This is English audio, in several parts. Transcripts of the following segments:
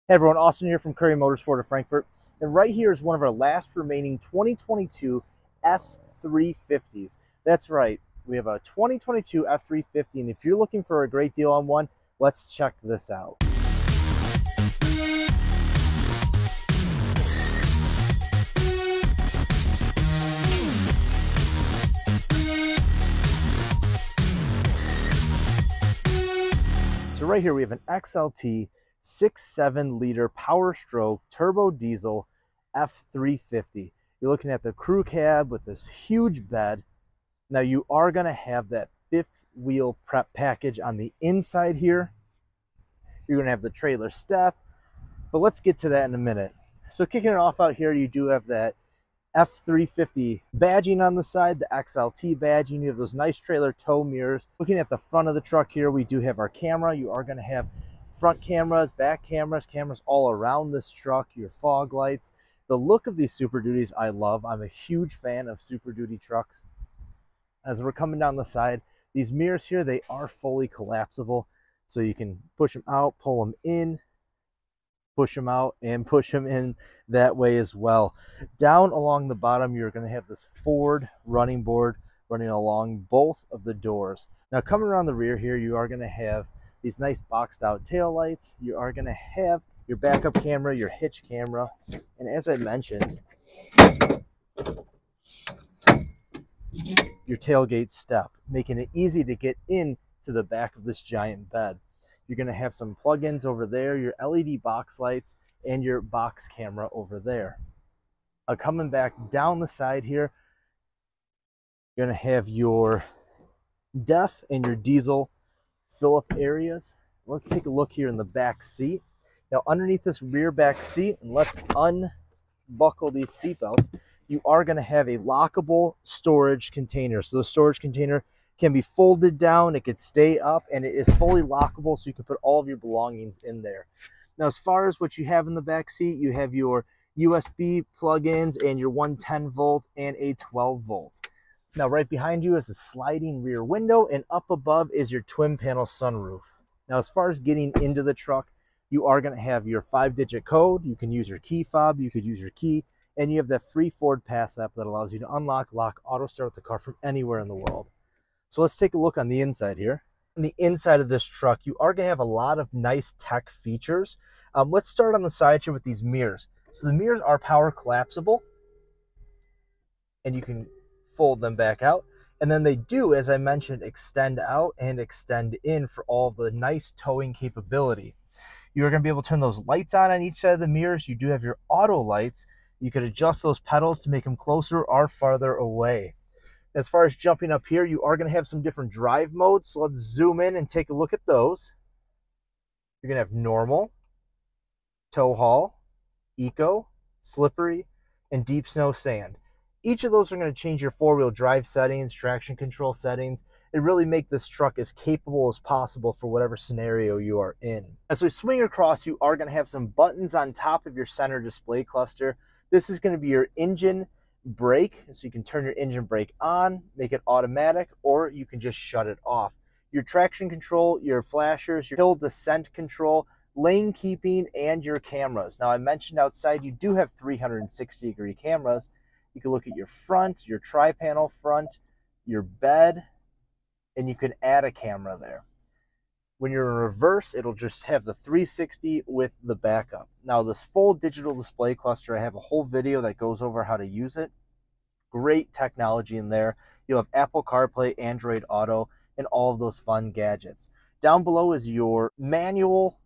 Hey everyone, Austin here from Currie Motorsport of Frankfort. And right here is one of our last remaining 2022 F-350s. That's right, we have a 2022 F-350, and if you're looking for a great deal on one, let's check this out. So right here we have an XLT 6.7 liter power stroke turbo diesel F-350. You're looking at the crew cab with this huge bed. Now you are going to have that fifth wheel prep package on the inside here. You're going to have the trailer step, but let's get to that in a minute. So kicking it off out here, you do have that F-350 badging on the side, the XLT badging. You have those nice trailer tow mirrors. Looking at the front of the truck here, we do have our camera. You are going to have front cameras, back cameras, cameras all around this truck, your fog lights. The look of these Super Duties I love. I'm a huge fan of Super Duty trucks. As we're coming down the side, these mirrors here, they are fully collapsible. So you can push them out, pull them in, push them out, and push them in that way as well. Down along the bottom, you're going to have this Ford running board running along both of the doors. Now coming around the rear here, you are going to have these nice boxed out tail lights. You are going to have your backup camera, your hitch camera, and as I mentioned, your tailgate step, making it easy to get into the back of this giant bed. You're going to have some plug-ins over there, your LED box lights, and your box camera over there. Coming back down the side here, you're going to have your DEF and your diesel fill-up areas. Let's take a look here in the back seat. Now underneath this rear back seat, and let's unbuckle these seatbelts, you are going to have a lockable storage container. So the storage container can be folded down, it could stay up, and it is fully lockable, so you can put all of your belongings in there. Now as far as what you have in the back seat, you have your USB plug-ins and your 110 volt and a 12 volt. Now right behind you is a sliding rear window, and up above is your twin panel sunroof. Now as far as getting into the truck, you are going to have your 5-digit code. You can use your key fob, you could use your key, and you have that free Ford Pass app that allows you to unlock, lock, auto start the car from anywhere in the world. So let's take a look on the inside here. On the inside of this truck, you are going to have a lot of nice tech features. Let's start on the side here with these mirrors. So the mirrors are power collapsible, and you can fold them back out, and then they do, as I mentioned, extend out and extend in for all of the nice towing capability. You're going to be able to turn those lights on each side of the mirrors. You do have your auto lights. You could adjust those pedals to make them closer or farther away. As far as jumping up here, you are going to have some different drive modes, so let's zoom in and take a look at those. You're going to have normal, tow haul, eco, slippery, and deep snow sand. Each of those are going to change your four-wheel drive settings, traction control settings, and really make this truck as capable as possible for whatever scenario you are in. As we swing across, you are going to have some buttons on top of your center display cluster. This is going to be your engine brake, so you can turn your engine brake on, make it automatic, or you can just shut it off. Your traction control, your flashers, your hill descent control, lane keeping, and your cameras. Now I mentioned outside you do have 360-degree cameras. You can look at your front, your tri-panel front, your bed, and you can add a camera there. When you're in reverse, it'll just have the 360 with the backup. Now this full digital display cluster, I have a whole video that goes over how to use it. Great technology in there. You'll have Apple CarPlay, Android Auto, and all of those fun gadgets. Down below is your manual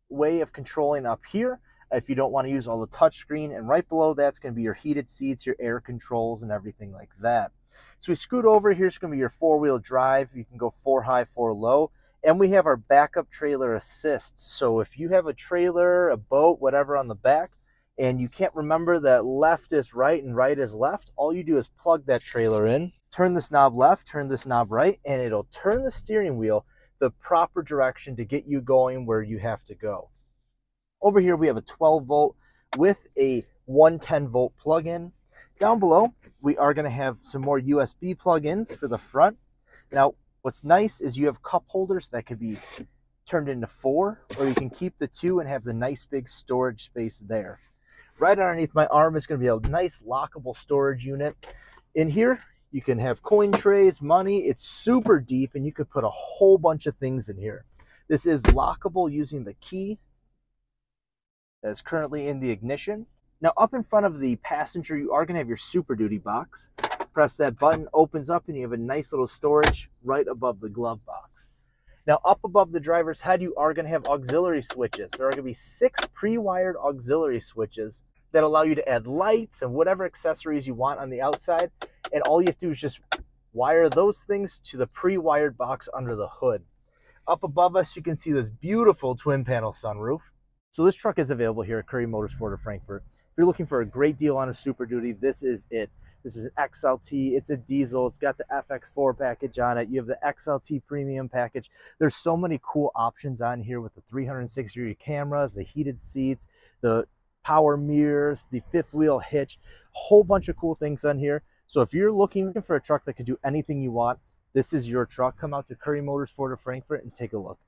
way of controlling up here, if you don't want to use all the touchscreen, and right below that's going to be your heated seats, your air controls, and everything like that. So we scoot over, here's going to be your four-wheel drive. You can go 4 high, 4 low, and we have our backup trailer assist. So if you have a trailer, a boat, whatever on the back, and you can't remember that left is right and right is left, all you do is plug that trailer in, turn this knob left, turn this knob right, and it'll turn the steering wheel the proper direction to get you going where you have to go. Over here, we have a 12 volt with a 110 volt plug-in. Down below, we are going to have some more USB plug-ins for the front. Now, what's nice is you have cup holders that could be turned into 4, or you can keep the 2 and have the nice big storage space there. Right underneath my arm is going to be a nice lockable storage unit. In here, you can have coin trays, money. It's super deep, and you could put a whole bunch of things in here. This is lockable using the key that's currently in the ignition. Now, up in front of the passenger, you are going to have your Super Duty box. Press that button, opens up, and you have a nice little storage right above the glove box. Now, up above the driver's head, you are going to have auxiliary switches. There are going to be 6 pre-wired auxiliary switches that allow you to add lights and whatever accessories you want on the outside. And all you have to do is just wire those things to the pre-wired box under the hood. Up above us, you can see this beautiful twin-panel sunroof. So this truck is available here at Currie Motors Ford of Frankfort. If you're looking for a great deal on a Super Duty, this is it. This is an XLT, it's a diesel, it's got the FX4 package on it, you have the XLT premium package. There's so many cool options on here with the 360-degree cameras, the heated seats, the power mirrors, the 5th wheel hitch, a whole bunch of cool things on here. So if you're looking for a truck that could do anything you want, this is your truck. Come out to Currie Motors Ford of Frankfort and take a look.